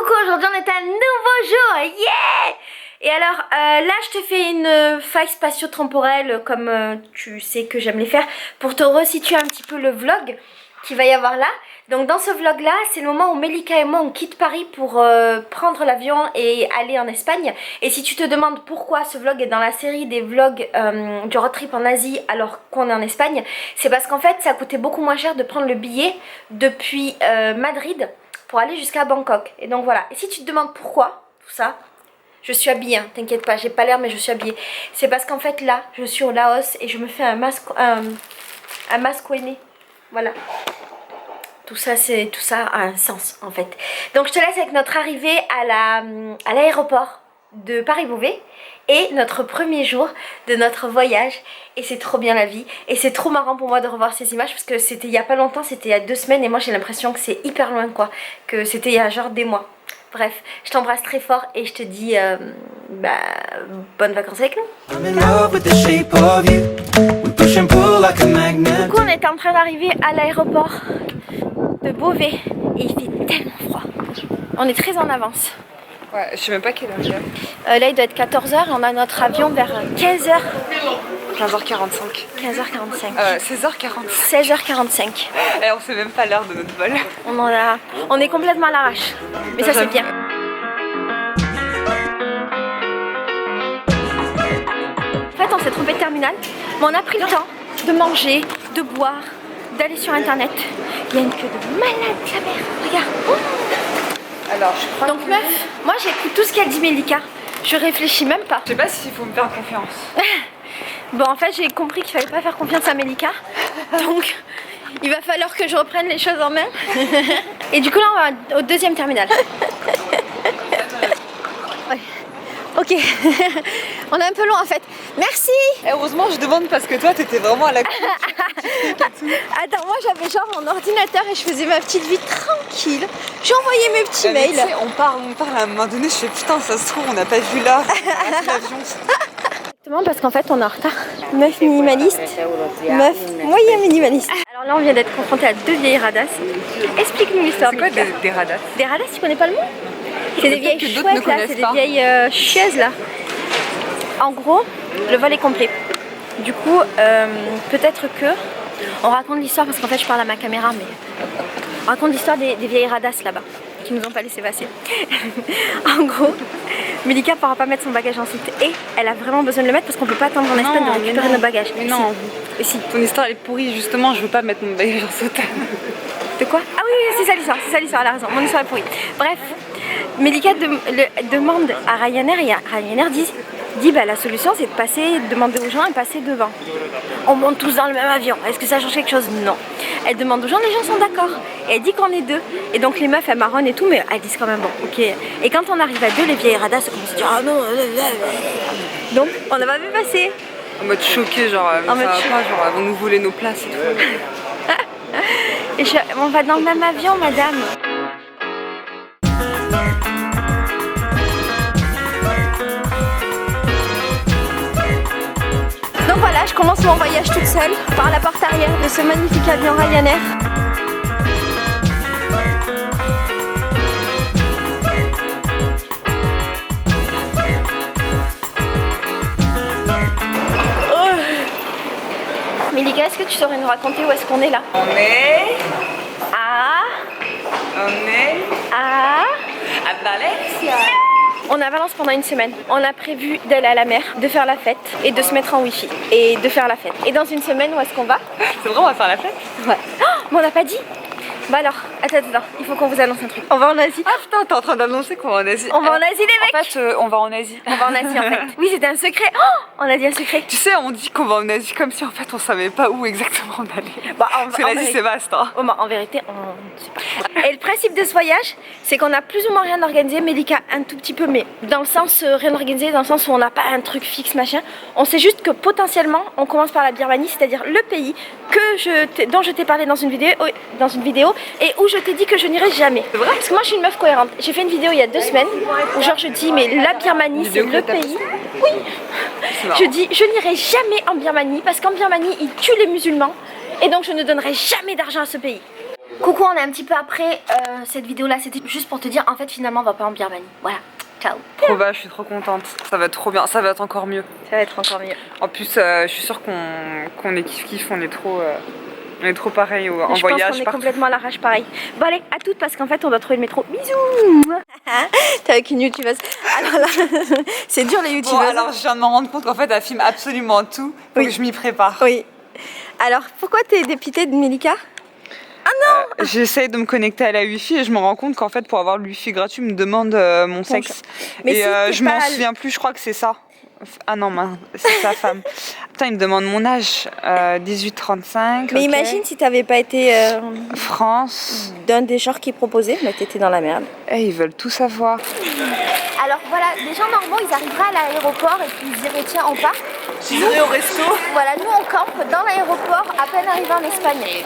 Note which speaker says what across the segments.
Speaker 1: Coucou, aujourd'hui on est à un nouveau jour, yeah! Et alors là je te fais une faille spatio-temporelle comme tu sais que j'aime les faire pour te resituer un petit peu le vlog qu'il va y avoir là. Donc dans ce vlog là c'est le moment où Melika et moi on quitte Paris pour prendre l'avion et aller en Espagne. Et si tu te demandes pourquoi ce vlog est dans la série des vlogs du road trip en Asie alors qu'on est en Espagne, c'est parce qu'en fait ça coûtait beaucoup moins cher de prendre le billet depuis Madrid pour aller jusqu'à Bangkok. Et donc voilà, et si tu te demandes pourquoi tout ça, je suis habillée, hein, t'inquiète pas, j'ai pas l'air mais je suis habillée. C'est parce qu'en fait là, je suis au Laos et je me fais un masque au nez. Voilà. Tout ça a un sens en fait. Donc je te laisse avec notre arrivée à l'aéroport de Paris-Beauvais et notre premier jour de notre voyage. Et c'est trop bien la vie. Et c'est trop marrant pour moi de revoir ces images parce que c'était il y a pas longtemps, c'était il y a 2 semaines et moi j'ai l'impression que c'est hyper loin quoi. Que c'était il y a genre des mois. Bref, je t'embrasse très fort et je te dis bonnes vacances avec nous. Du coup on était en train d'arriver à l'aéroport de Beauvais et il fait tellement froid. On est très en avance.
Speaker 2: Ouais, je sais même pas quelle heure il est.
Speaker 1: Là il doit être 14h et on a notre avion vers 15h.
Speaker 2: 15h45.
Speaker 1: 15h45.
Speaker 2: 16h45.
Speaker 1: 16h45.
Speaker 2: Et on sait même pas l'heure de notre vol.
Speaker 1: On est complètement à l'arrache. Mais ça c'est bien. En fait on s'est trompé de terminal, mais on a pris le temps de manger, de boire, d'aller sur internet. Il y a une queue de malade la mère, regarde.
Speaker 2: Alors je crois
Speaker 1: donc meuf, moi j'écoute tout ce qu'elle dit Melika. Je réfléchis même pas.
Speaker 2: Je sais pas s'il faut me faire confiance.
Speaker 1: Bon en fait j'ai compris qu'il fallait pas faire confiance à Melika. Donc il va falloir que je reprenne les choses en main. Et du coup là on va au deuxième terminal. Ouais. Ok, on est un peu long en fait. Merci.
Speaker 2: Et heureusement je demande parce que toi t'étais vraiment à la
Speaker 1: Attends, moi j'avais genre mon ordinateur et je faisais ma petite vie tranquille. J'ai envoyé mes petits mails.
Speaker 2: On parle à un moment donné, je fais putain ça se trouve on n'a pas vu là. L'avion.
Speaker 1: Exactement parce qu'en fait on est en retard. Meuf minimaliste, meuf moyen minimaliste. Alors là on vient d'être confronté à 2 vieilles radasses. Explique-nous l'histoire.
Speaker 2: C'est quoi des radasses?
Speaker 1: Des radasses, tu connais pas le mot? C'est des vieilles chouettes là, c'est des vieilles chieuses là. En gros, le vol est complet. Du coup, peut-être que on raconte l'histoire parce qu'en fait je parle à ma caméra, mais on raconte l'histoire des vieilles radasses là-bas qui nous ont pas laissé passer. En gros, Melika pourra pas mettre son bagage en soute et elle a vraiment besoin de le mettre parce qu'on peut pas attendre en Espagne de récupérer nos bagages.
Speaker 2: Mais non,
Speaker 1: et si.
Speaker 2: Ton histoire elle est pourrie, justement je veux pas mettre mon bagage en soute.
Speaker 1: De quoi? Ah oui, c'est ça l'histoire, elle a raison, mon histoire est pourrie. Bref, Melika demande à Ryanair et Ryanair dit bah la solution c'est de demander aux gens et passer devant. On monte tous dans le même avion, est-ce que ça change quelque chose? Non. Elle demande aux gens, les gens sont d'accord. Et elle dit qu'on est 2. Et donc les meufs elles marronnent et tout, mais elles disent quand même bon, ok. Et quand on arrive à 2, les vieilles radasses commencent à dire ah non. Donc on n'a pas vu passer.
Speaker 2: En mode choqué, genre, ça va pas, genre, elles vont nous voler nos places et tout.
Speaker 1: Et on va dans le même avion, madame. Donc voilà, je commence mon voyage toute seule par la porte arrière de ce magnifique avion Ryanair. Melika, est-ce que tu saurais nous raconter où est-ce qu'on est là?
Speaker 2: On est
Speaker 1: à
Speaker 2: Valencia.
Speaker 1: On est à Valence pendant une semaine. On a prévu d'aller à la mer, de faire la fête et de se mettre en wifi et de faire la fête. Et dans une semaine, où est-ce qu'on va?
Speaker 2: C'est vrai, on va faire la fête?
Speaker 1: Ouais. Oh, mais on n'a pas dit. Bah alors, attends, il faut qu'on vous annonce un truc. On va en Asie.
Speaker 2: Ah putain, t'es en train d'annoncer qu'on va en Asie.
Speaker 1: On va en Asie les mecs.
Speaker 2: En fait, on va en Asie.
Speaker 1: On va en Asie en fait. Oui, c'était un secret. Oh, on a dit un secret.
Speaker 2: Tu sais, on dit qu'on va en Asie comme si en fait on savait pas où exactement on allait.
Speaker 1: Bah,
Speaker 2: parce que l'Asie c'est vaste hein.
Speaker 1: Oh, bah, en vérité, on ne sait pas. Et le principe de ce voyage, c'est qu'on a plus ou moins rien organisé. Melika un tout petit peu, mais dans le sens rien organisé, dans le sens où on n'a pas un truc fixe machin. On sait juste que potentiellement on commence par la Birmanie, c'est-à-dire le pays dont je t'ai parlé dans une vidéo et où je t'ai dit que je n'irai jamais.
Speaker 2: C'est vrai?
Speaker 1: Parce que moi je suis une meuf cohérente. J'ai fait une vidéo il y a 2 semaines où genre je dis mais la Birmanie c'est le pays. Oui. Je dis je n'irai jamais en Birmanie parce qu'en Birmanie ils tuent les musulmans et donc je ne donnerai jamais d'argent à ce pays. Coucou, on est un petit peu après cette vidéo là, c'était juste pour te dire en fait finalement on va pas en Birmanie. Voilà, ciao.
Speaker 2: Trop bas, je suis trop contente. Ça va être trop bien, ça va être encore mieux.
Speaker 1: Ça va être encore mieux.
Speaker 2: En plus, je suis sûre qu'on est kiff-kiff, on est trop pareil en voyage.
Speaker 1: Je pense qu'on est complètement à l'arrache pareil. Bon allez, à toutes parce qu'en fait on doit trouver le métro. Bisous. T'es avec une youtubeuse. Alors là, c'est dur les youtubeuses.
Speaker 2: Bon, alors je viens de m'en rendre compte qu'en fait elle filme absolument tout. Faut que je m'y prépare.
Speaker 1: Oui. Alors pourquoi t'es dépitée de Melika? Ah non.
Speaker 2: J'essaye de me connecter à la wifi et je me rends compte qu'en fait pour avoir le wifi gratuit il me demande mon sexe.
Speaker 1: Mais
Speaker 2: et
Speaker 1: si
Speaker 2: je m'en souviens plus, je crois que c'est ça. Ah non, c'est sa femme. Putain, il me demande mon âge, 18-35.
Speaker 1: Mais imagine si t'avais pas été
Speaker 2: France.
Speaker 1: d'un des genres qui proposait, bah t'étais dans la merde.
Speaker 2: Eh, ils veulent tout savoir.
Speaker 1: Alors voilà, les gens normaux ils arriveraient à l'aéroport et puis ils diraient tiens on part.
Speaker 2: Ils iraient au resto.
Speaker 1: Voilà, nous on campe dans l'aéroport à peine arrivé en Espagne.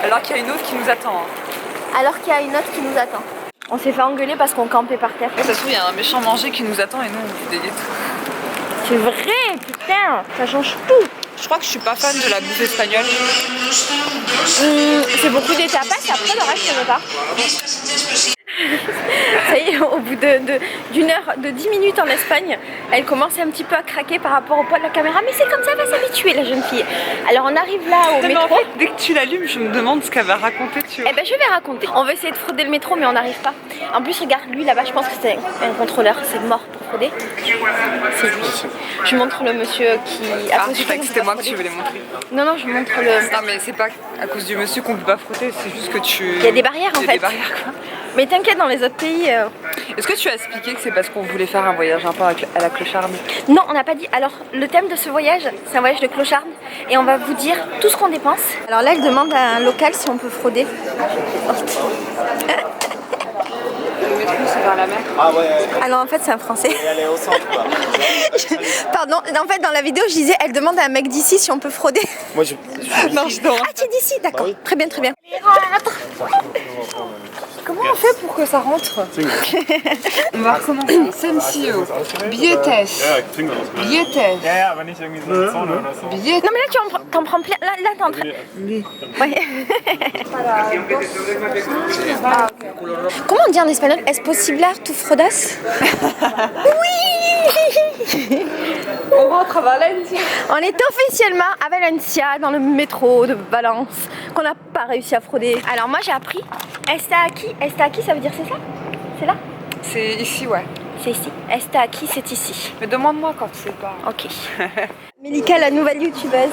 Speaker 2: Alors qu'il y a une autre qui nous attend.
Speaker 1: Alors qu'il y a une autre qui nous attend. On s'est fait engueuler parce qu'on campait par terre.
Speaker 2: Ça se trouve, il y a un méchant manger qui nous attend et nous on fait des gâteaux.
Speaker 1: C'est vrai, putain, ça change tout.
Speaker 2: Je crois que je suis pas fan de la bouffe espagnole.
Speaker 1: C'est beaucoup d'étapes, après le reste je ne pas. Ça y est, au bout d'une heure, de 10 minutes en Espagne, elle commence un petit peu à craquer par rapport au poids de la caméra. Mais c'est comme ça, elle va s'habituer la jeune fille. Alors on arrive là au métro.
Speaker 2: Mais en fait, dès que tu l'allumes, je me demande ce qu'elle va raconter, tu vois.
Speaker 1: Eh ben je vais raconter. On va essayer de frauder le métro mais on n'arrive pas. En plus regarde, lui là-bas, je pense que c'est un contrôleur, c'est mort pour frauder. C'est lui. Je montre le monsieur qui...
Speaker 2: Ah, je croyais que c'était moi que tu voulais montrer.
Speaker 1: Non, non, je montre le...
Speaker 2: Non mais c'est pas à cause du monsieur qu'on peut pas frotter, c'est juste que tu...
Speaker 1: Il y a des barrières en fait.
Speaker 2: Des barrières quoi.
Speaker 1: Mais t'inquiète, dans les autres pays...
Speaker 2: Est-ce que tu as expliqué que c'est parce qu'on voulait faire un voyage un peu à la clocharde?
Speaker 1: Non, on n'a pas dit. Alors, le thème de ce voyage, c'est un voyage de clocharde. Et on va vous dire tout ce qu'on dépense. Alors là, elle demande à un local si on peut frauder.
Speaker 2: Le métro, c'est vers la mer.
Speaker 1: Alors en fait, c'est un français. Pardon, en fait, dans la vidéo, je disais, elle demande à un mec d'ici si on peut frauder.
Speaker 3: Moi je
Speaker 2: Non, je dors.
Speaker 1: Ah, tu es d'ici, d'accord. Très bien, très bien.
Speaker 2: Comment on fait pour que ça rentre? On va recommencer. Sensio, Billetes, Billetes,
Speaker 3: Ja, aber nicht irgendwie so eine Zone oder so.
Speaker 2: Billetes.
Speaker 1: Non mais là, t'en prends plein. Là t'es en train... Ouais. Comment on dit en espagnol? Es posible tu fraudas? Oui.
Speaker 2: On rentre à Valencia.
Speaker 1: On est officiellement à Valencia, dans le métro de Valence, qu'on n'a pas réussi à frauder. Alors moi j'ai appris, está aquí, ça veut dire c'est ça? C'est là?
Speaker 2: C'est ici, ouais.
Speaker 1: C'est ici. Está aquí, c'est ici.
Speaker 2: Mais demande-moi quand tu sais pas.
Speaker 1: Ok. Melika, la nouvelle youtubeuse.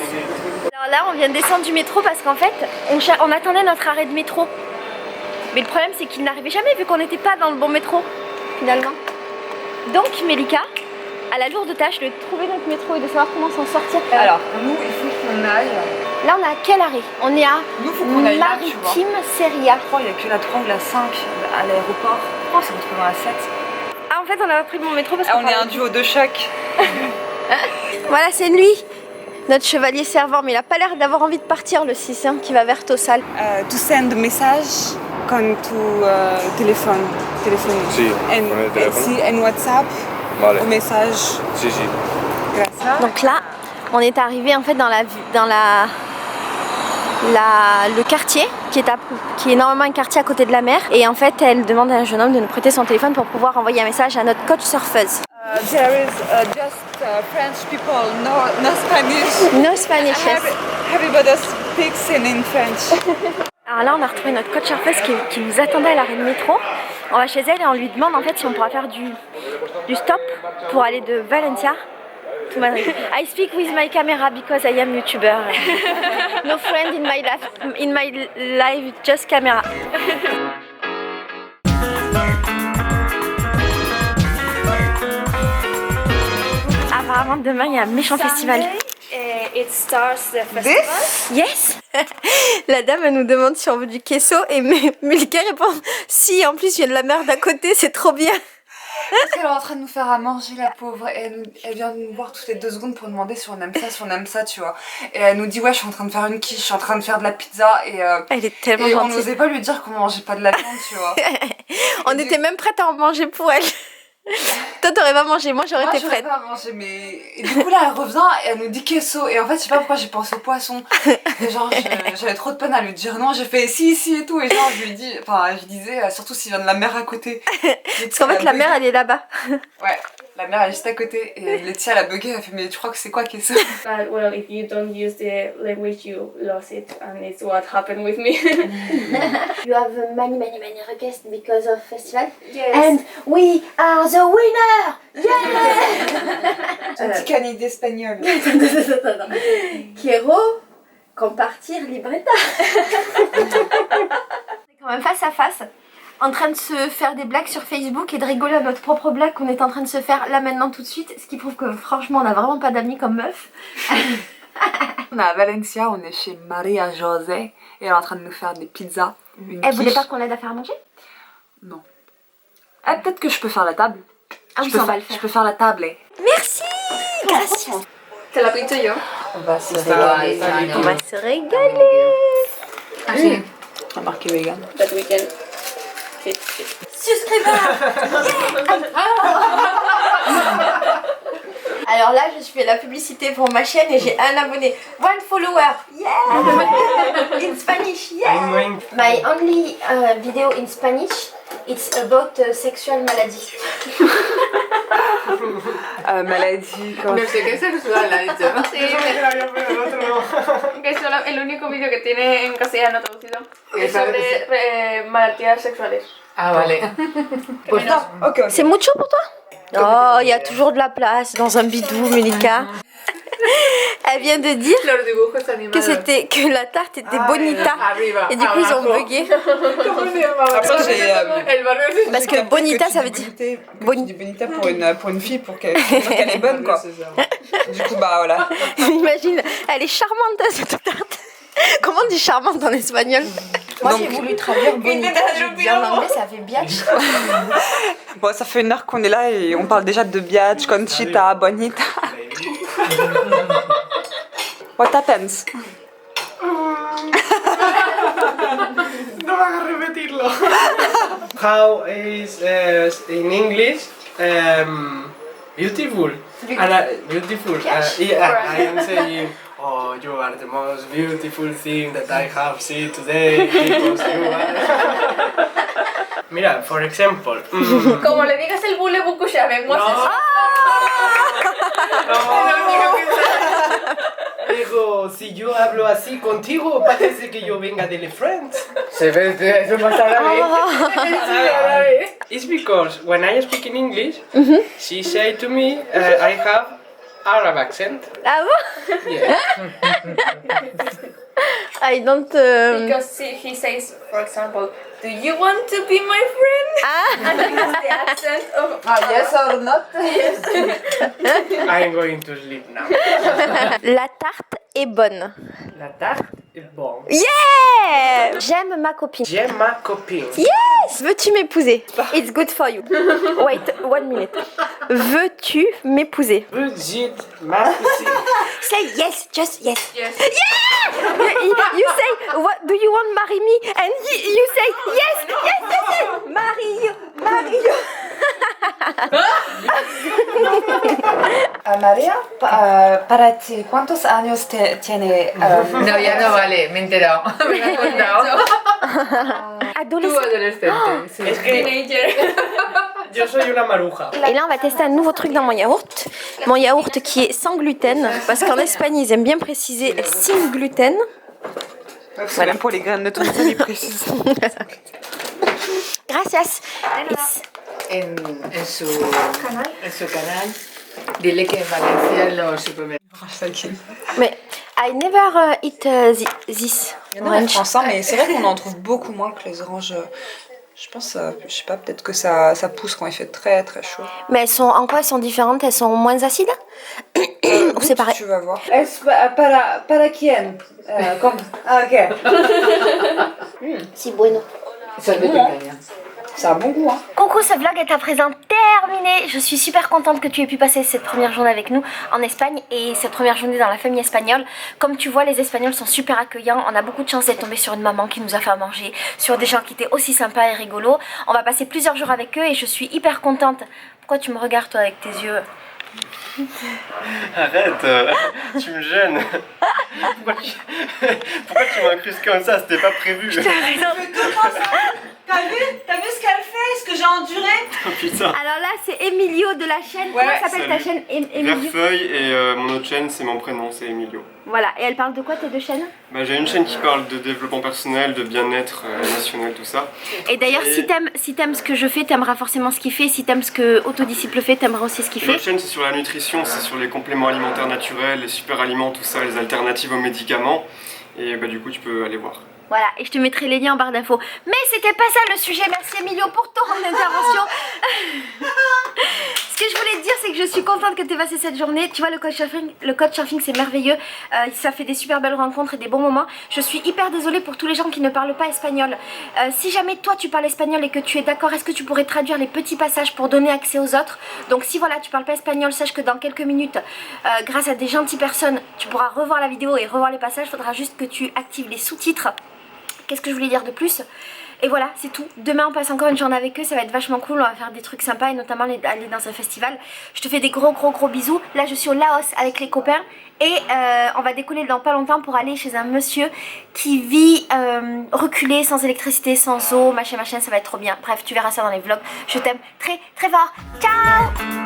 Speaker 1: Alors là, on vient de descendre du métro parce qu'en fait, on attendait notre arrêt de métro. Mais le problème, c'est qu'il n'arrivait jamais vu qu'on n'était pas dans le bon métro, finalement. Donc, Melika a la lourde tâche de trouver notre métro et de savoir comment s'en sortir.
Speaker 2: Alors, nous, il faut qu'on aille.
Speaker 1: Là, on est à quel arrêt? On est à
Speaker 2: Nous, faut qu'on aille là, tu vois.
Speaker 1: Maritime Seria.
Speaker 2: Je crois qu'il n'y a que la 3 ou la 5 à l'aéroport. Je crois que c'est entre dans la 7.
Speaker 1: Ah, en fait, on a pas pris le bon métro parce
Speaker 2: Ah,
Speaker 1: qu'on
Speaker 2: on est un duo de choc.
Speaker 1: Voilà, c'est lui, notre chevalier servant. Mais il a pas l'air d'avoir envie de partir, le 6, hein, qui va vers Tossal.
Speaker 2: Tu send message quand tu téléphones.
Speaker 3: Sí, con el teléfono.
Speaker 2: En WhatsApp,
Speaker 3: Vale.
Speaker 2: au message.
Speaker 3: Sí, sí.
Speaker 2: Gracias.
Speaker 1: Donc là, on est arrivé en fait dans le quartier qui est normalement un quartier à côté de la mer. Et en fait, elle demande à un jeune homme de nous prêter son téléphone pour pouvoir envoyer un message à notre coach surfeuse.
Speaker 2: There is just French people, no Spanish.
Speaker 1: No Spanish. Yes.
Speaker 2: Everybody speaks in French.
Speaker 1: Alors là, on a retrouvé notre coach surfeuse qui nous attendait à l'arrêt de métro. On va chez elle et on lui demande en fait si on pourra faire du stop pour aller de Valencia to Madrid. I speak with my camera because I am YouTuber. No friend in my life, just camera. Apparemment demain il y a un méchant festival.
Speaker 4: It starts the festival.
Speaker 1: Yes. La dame elle nous demande si on veut du queso et Melika répond si, en plus il y a de la mer d'à côté, c'est trop bien.
Speaker 2: Parce qu'elle est en train de nous faire à manger, la pauvre. Et elle vient de nous voir toutes les 2 secondes pour demander si on aime ça, tu vois. Et elle nous dit ouais, je suis en train de faire une quiche, je suis en train de faire de la pizza. Et
Speaker 1: elle est tellement
Speaker 2: on
Speaker 1: gentille.
Speaker 2: n'osait pas lui dire qu'on mangeait pas de la viande, tu vois.
Speaker 1: On était même prête à en manger pour elle. Toi, t'aurais pas mangé, moi j'aurais
Speaker 2: Moi,
Speaker 1: été
Speaker 2: j'aurais
Speaker 1: prête.
Speaker 2: pas mangé, mais... Et du coup, là, elle revient et elle nous dit queso. Et en fait, je sais pas pourquoi j'ai pensé au poisson. Et genre, j'avais trop de peine à lui dire non. J'ai fait si et tout. Et genre, je lui dis... Enfin, je disais, surtout s'il vient de la mer à côté.
Speaker 1: Parce qu'en fait, la mère, elle est là-bas.
Speaker 2: Ouais, la mer, elle est juste à côté. Et Laetitia, elle a bugué. Elle fait, mais tu crois que c'est quoi queso?
Speaker 4: But well, if you don't use the language, you lost it, and it's what happened with me.
Speaker 1: You have many requests because of festival.
Speaker 4: Yes.
Speaker 1: And we are the winner! Yeah!
Speaker 2: Un petit canid d'espagnol.
Speaker 1: Quiero compartir libreta. On est quand même face à face, en train de se faire des blagues sur Facebook et de rigoler à notre propre blague qu'on est en train de se faire là maintenant tout de suite. Ce qui prouve que franchement on n'a vraiment pas d'amis comme meuf.
Speaker 2: On est à Valencia, on est chez Maria José. Et elle est en train de nous faire des pizzas.
Speaker 1: Elle voulait pas qu'on l'aide à faire à manger?
Speaker 2: Non. Ah, peut-être que je peux faire la table.
Speaker 1: Ah oui, ça on va le faire.
Speaker 2: Je peux faire la table.
Speaker 1: Merci! Gracias!
Speaker 4: Te la pinto yo.
Speaker 2: On va se régaler.
Speaker 1: On va se régaler!
Speaker 2: Ah, oui. On a marqué vegan.
Speaker 4: But we can fit.
Speaker 1: Alors là, je fais la publicité pour ma chaîne et j'ai un abonné. One follower. Yeah! In Spanish. Yeah! My only video in Spanish, it's about sexual malady.
Speaker 2: Maladie. Quand...
Speaker 5: No sé qué sexual ha dicho.
Speaker 4: Sí, que es solo el único vídeo que tiene en castellano traducido. Es sobre malaltías sexuales.
Speaker 5: Ah, vale.
Speaker 2: Pues non. Ok.
Speaker 1: C'est mucho pour toi? Oh, il y a toujours de la place dans un bidou, Melika. Elle vient de dire
Speaker 5: Los dibujos animados.
Speaker 1: que la tarte était bonita.
Speaker 5: Arriba.
Speaker 1: Et du coup, ils ont bugué.
Speaker 5: ¿Cómo se llamaba?
Speaker 2: Après, j'ai...
Speaker 5: El barrio de...
Speaker 1: Parce que bonita, ça veut dire.
Speaker 2: Du bonita pour une fille, pour qu'elle est bonne, quoi. Du coup, bah voilà.
Speaker 1: Imagine, elle est charmante cette tarte. Comment on dit charmante en espagnol? Moi
Speaker 2: Donc-
Speaker 1: j'ai voulu traduire bonita, j'ai dit en anglais ça fait biatch.
Speaker 2: Bon, ça fait 1 heure qu'on est là et on parle déjà de biatch, conchita, bonita. What happens?
Speaker 6: No vas a repetirlo. How is in English beautiful? Beautiful. I am saying, oh, you are the most beautiful thing that I have seen today because you are. Mira, for example.
Speaker 4: Como le digas el bule bukushave,
Speaker 6: No. Digo, si yo hablo así contigo, parece que yo venga de France.
Speaker 5: Se ve, eso más árabe.
Speaker 6: It's because when I speak in English, she say to me, I have Arab accent.
Speaker 1: Ah bon?
Speaker 6: Yeah.
Speaker 1: I don't...
Speaker 4: Because he says, for example, do you want to be my friend?
Speaker 1: Ah.
Speaker 4: And he has the accent of...
Speaker 2: Yes or not?
Speaker 6: I'm going to sleep now.
Speaker 1: La tarte est bonne.
Speaker 6: La tarte est bonne.
Speaker 1: Yeah! J'aime ma copine.
Speaker 6: J'aime ma copine.
Speaker 1: Yes! Veux-tu m'épouser? It's good for you. Wait, 1 minute. Veux-tu m'épouser?
Speaker 6: Veux-tu ma cousine?
Speaker 1: Say yes, just yes.
Speaker 4: Yes.
Speaker 1: You say, what do you want marry me? And you say yes. Marry you.
Speaker 2: María, para ti, ¿cuántos años tiene?
Speaker 5: No, ya no vale, me he enterado. Me has contado. Tú
Speaker 1: Adolescent.
Speaker 5: adolescente. Sí.
Speaker 6: Es que
Speaker 4: Teenager.
Speaker 6: yo soy una maruja.
Speaker 1: Et là, on va tester un nouveau truc dans mon yaourt. Mon yaourt qui est sans gluten, parce qu'en Espagne, ils aiment bien préciser sin gluten.
Speaker 2: Voilà. Même pour les graines de tomates, ils précisent.
Speaker 1: Gracias. It's-
Speaker 5: En su canal, dile que en Valencia en los supermercados.
Speaker 1: Mais I never eat this
Speaker 2: Il y en a en
Speaker 1: orange.
Speaker 2: France, hein, mais c'est vrai qu'on en trouve beaucoup moins que les oranges. Je pense, je sais pas, peut-être que ça pousse quand il fait très très chaud.
Speaker 1: Mais elles sont en quoi? Elles sont différentes? Elles sont moins acides? Ou c'est pareil?
Speaker 2: Tu vas voir.
Speaker 7: ¿Para quién? ¿Cómo? Ah, ok.
Speaker 1: Si bueno.
Speaker 5: Son de picaña.
Speaker 7: Ça a un bon goût, hein.
Speaker 1: Coucou, ce vlog est à présent terminé. Je suis super contente que tu aies pu passer cette première journée avec nous en Espagne et cette première journée dans la famille espagnole. Comme tu vois, les Espagnols sont super accueillants. On a beaucoup de chance d'être tombé sur une maman qui nous a fait à manger, sur des gens qui étaient aussi sympas et rigolos. On va passer plusieurs jours avec eux et je suis hyper contente. Pourquoi tu me regardes toi avec tes yeux?
Speaker 8: Arrête, tu me gênes. Pourquoi tu m'incrustes comme ça? C'était pas prévu.
Speaker 7: T'as vu ce qu'elle fait? Ce que j'ai enduré?
Speaker 8: Oh putain.
Speaker 1: Alors là, c'est Emilio de la chaîne.
Speaker 7: Ouais,
Speaker 1: Comment s'appelle ta
Speaker 8: salut.
Speaker 1: chaîne? Emilio.
Speaker 8: Verfeuille et mon autre chaîne, c'est mon prénom, c'est Emilio.
Speaker 1: Voilà, et elle parle de quoi tes deux chaînes?
Speaker 8: Bah, j'ai une chaîne qui parle de développement personnel, de bien-être émotionnel, tout ça.
Speaker 1: Et d'ailleurs, si t'aimes ce que je fais, t'aimeras forcément ce qu'il fait. Si t'aimes ce que Autodisciple fait, t'aimeras aussi ce qu'il fait.
Speaker 8: L'autre chaîne, c'est sur la nutrition, c'est sur les compléments alimentaires naturels, les super aliments, tout ça, les alternatives aux médicaments. Et bah, du coup, tu peux aller voir.
Speaker 1: Voilà, et je te mettrai les liens en barre d'infos. Mais c'était pas ça le sujet, merci Emilio pour ton intervention. Ce que je voulais te dire, c'est que je suis contente que tu aies passé cette journée. Tu vois, le couchsurfing c'est merveilleux. Ça fait des super belles rencontres et des bons moments. Je suis hyper désolée pour tous les gens qui ne parlent pas espagnol. Si jamais toi tu parles espagnol et que tu es d'accord, est-ce que tu pourrais traduire les petits passages pour donner accès aux autres? Donc si voilà, tu parles pas espagnol, sache que dans quelques minutes, grâce à des gentilles personnes, tu pourras revoir la vidéo et revoir les passages. Il faudra juste que tu actives les sous-titres. Qu'est-ce que je voulais dire de plus? Et voilà, c'est tout. Demain on passe encore une journée avec eux, ça va être vachement cool, on va faire des trucs sympas et notamment aller dans un festival. Je te fais des gros bisous. Là je suis au Laos avec les copains et on va décoller dans pas longtemps pour aller chez un monsieur qui vit reculé, sans électricité, sans eau, machin, ça va être trop bien. Bref, tu verras ça dans les vlogs. Je t'aime très très fort. Ciao!